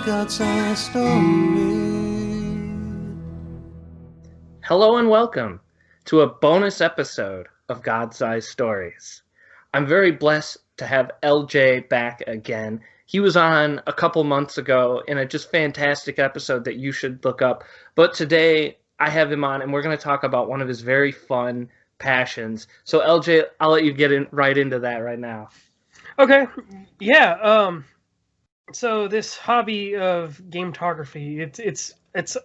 God-sized story. Hello and welcome to a bonus episode of God-Sized Stories. I'm very blessed to have LJ back again. He was on a couple months ago in a just fantastic episode that you should look up. But today I have him on and we're going to talk about one of his very fun passions. So LJ, I'll let you get right into that right now. Okay. Yeah. So this hobby of gametography, it's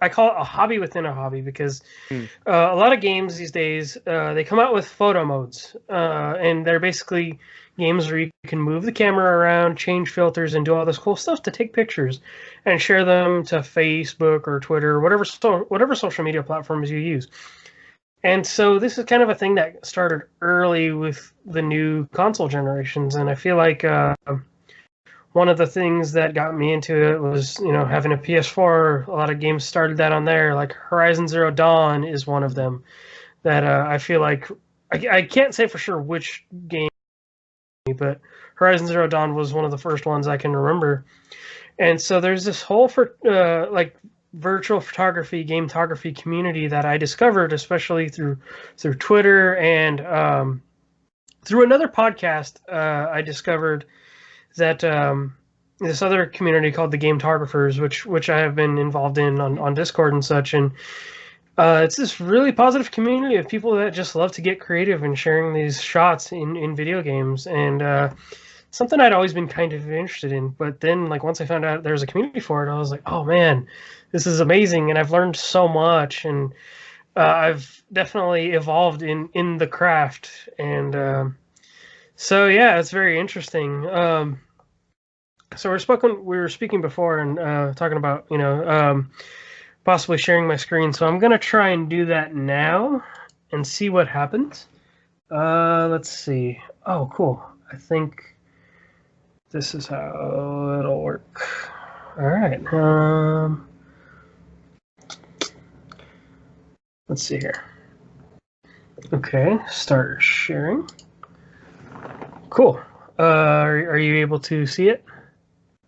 I call it a hobby within a hobby because a lot of games these days they come out with photo modes, and they're basically games where you can move the camera around, change filters, and do all this cool stuff to take pictures and share them to Facebook or Twitter, whatever social media platforms you use. And so this is kind of a thing that started early with the new console generations, and I feel like one of the things that got me into it was, having a PS4. A lot of games started that on there, like Horizon Zero Dawn is one of them that I feel like, I can't say for sure which game, but Horizon Zero Dawn was one of the first ones I can remember. And so there's this whole virtual photography, gametography community that I discovered, especially through Twitter and through another podcast. I discovered that this other community called the Gametographers, which I have been involved in on Discord and such, and it's this really positive community of people that just love to get creative and sharing these shots in video games, and something I'd always been kind of interested in. But then, once I found out there was a community for it, I was like, oh man, this is amazing, and I've learned so much, and I've definitely evolved in the craft, and so yeah, it's very interesting. So we were speaking before and talking about possibly sharing my screen. So I'm gonna try and do that now and see what happens. Let's see. Oh, cool. I think this is how it'll work. All right. Let's see here. Okay, start sharing. Cool. Are you able to see it?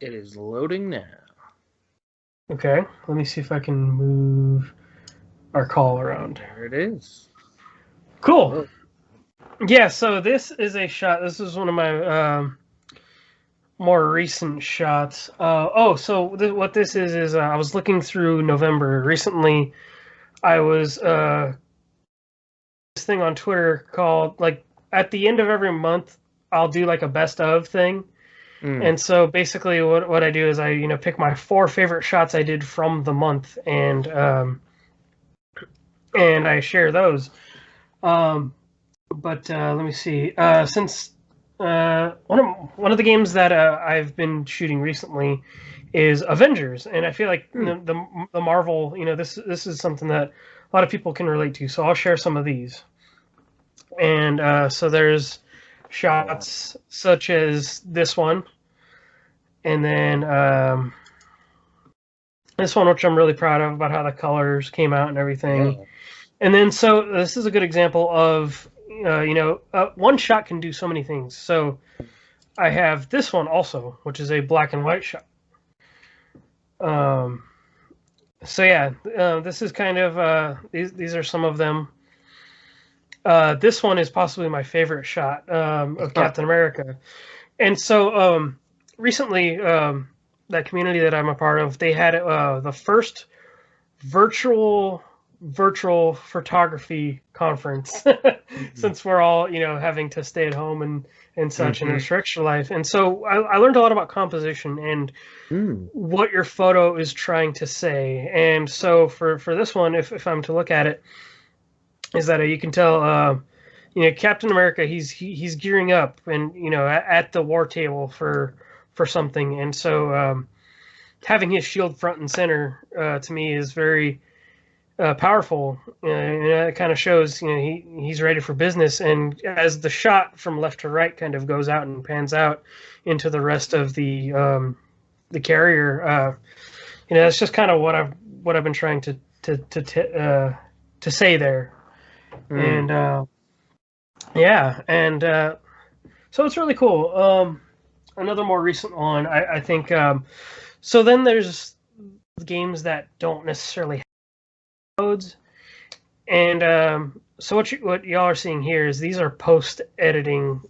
It is loading now. Okay, let me see if I can move our call around. There it is. Cool. Yeah, so this is a shot. This is one of my more recent shots. What this is I was looking through November. Recently, I was this thing on Twitter called, at the end of every month, I'll do a best of thing. And so basically what I do is I pick my 4 favorite shots I did from the month, and I share those. But let me see. Since one of the games that I've been shooting recently is Avengers, and I feel like the Marvel, this is something that a lot of people can relate to. So I'll share some of these. And so there's shots such as this one, and then this one, which I'm really proud of, about how the colors came out and everything. Yeah. And then so this is a good example of one shot can do so many things. So I have this one also, which is a black and white shot. So yeah, this is kind of these are some of them. This one is possibly my favorite shot of Captain America. And so recently, that community that I'm a part of, they had the first virtual photography conference since we're all, having to stay at home and such and restrict your life. And so I learned a lot about composition and what your photo is trying to say. And so for this one, if I'm to look at it, is that you can tell, Captain America, he's gearing up and, at the war table for something. And so having his shield front and center to me is very powerful. It kind of shows, he's ready for business. And as the shot from left to right kind of goes out and pans out into the rest of the carrier, that's just kind of what I've been trying to say there. And so it's really cool. Another more recent one, I think. So then there's games that don't necessarily have modes, and so what y'all are seeing here is these are post editing.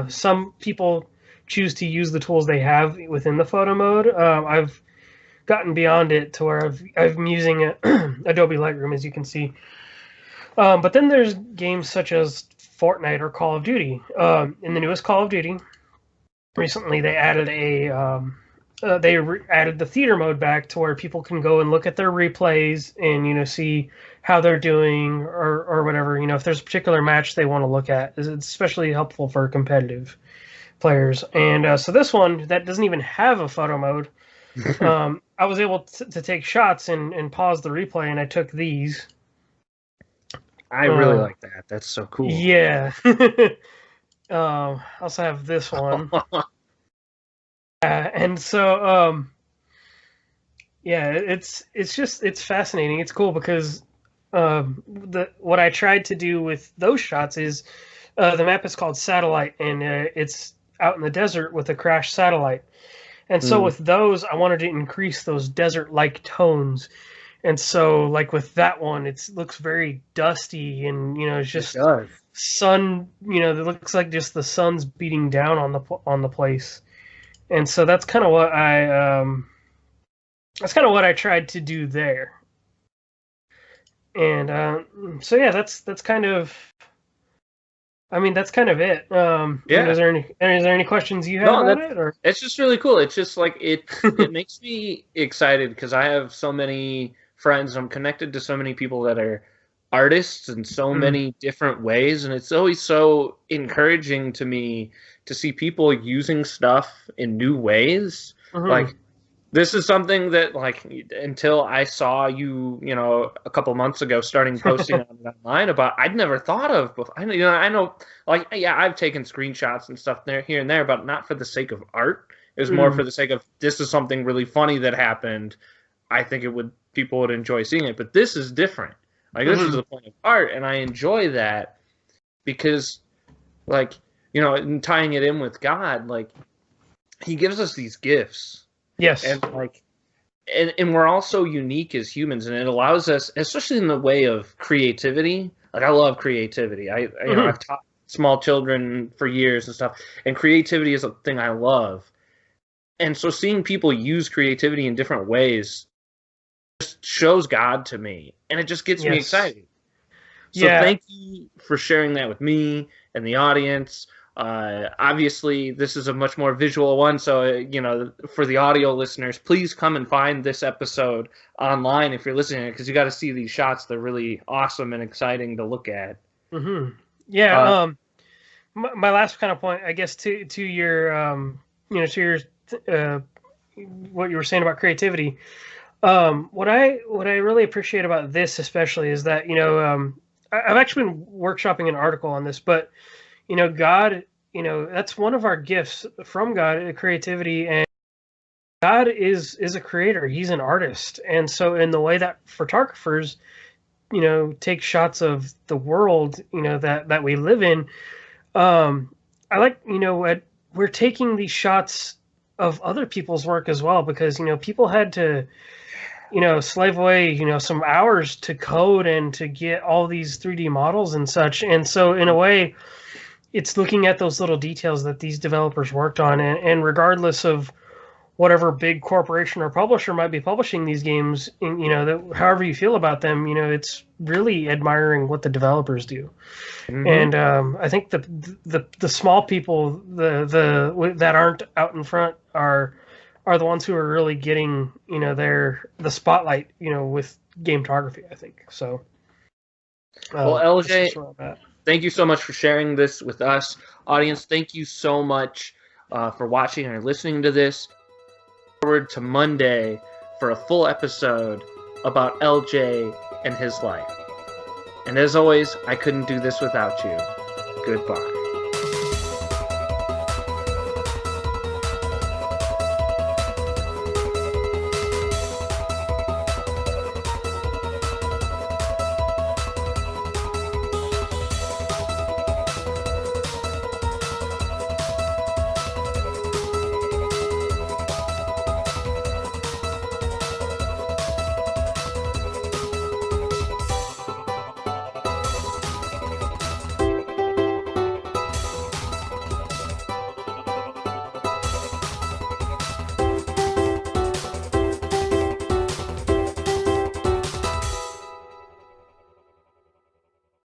Some people choose to use the tools they have within the photo mode. I've gotten beyond it to where I'm using Adobe Lightroom, as you can see. But then there's games such as Fortnite or Call of Duty. In the newest Call of Duty, recently they added added the theater mode back to where people can go and look at their replays and see how they're doing or whatever. If there's a particular match they want to look at, it's especially helpful for competitive players. And so this one that doesn't even have a photo mode. I was able to take shots and pause the replay, and I took these. I really like that. That's so cool. Yeah. I also have this one. And so, yeah, it's fascinating. It's cool because what I tried to do with those shots is the map is called Satellite, and it's out in the desert with a crashed satellite. And so with those, I wanted to increase those desert-like tones. And so, like with that one, it looks very dusty, and it's just sun. It looks like just the sun's beating down on the place. And so that's kind of what I tried to do there. And so yeah, that's kind of. I mean, that's kind of it. Yeah. Is there any questions you have about it? Or? It's just really cool. It's just like it makes me excited because I have so many friends. I'm connected to so many people that are artists in so many different ways, and it's always so encouraging to me to see people using stuff in new ways. Like, this is something that, like, until I saw you, a couple months ago starting posting online about, I'd never thought of before. I know, like, yeah, I've taken screenshots and stuff here and there, but not for the sake of art. It was more for the sake of, this is something really funny that happened. I think people would enjoy seeing it, but this is different. Like, this is the point of art, and I enjoy that because, like, and tying it in with God, like, He gives us these gifts. Yes. And like, and we're all so unique as humans, and it allows us, especially in the way of creativity. Like, I love creativity. I've taught small children for years and stuff, and creativity is a thing I love. And so seeing people use creativity in different ways just shows God to me, and it just gets me excited. So thank you for sharing that with me and the audience. Obviously, this is a much more visual one, so for the audio listeners, please come and find this episode online if you're listening, because you got to see these shots. They're really awesome and exciting to look at. Yeah. My last kind of point, I guess, to your what you were saying about creativity. What I really appreciate about this especially is that I've actually been workshopping an article on this, but God, that's one of our gifts from God, creativity, and God is a creator. He's an artist. And so in the way that photographers, take shots of the world, that we live in, I like, we're taking these shots of other people's work as well, because, people had to, slave away, some hours to code and to get all these 3D models and such. And so in a way, it's looking at those little details that these developers worked on, and regardless of whatever big corporation or publisher might be publishing these games, however you feel about them, it's really admiring what the developers do. And I think the small people, the that aren't out in front are the ones who are really getting the spotlight with gametography, I think. So well, LJ, thank you so much for sharing this with us. Audience, thank you so much for watching or listening to this. Forward to Monday for a full episode about LJ and his life. And as always, I couldn't do this without you. Goodbye.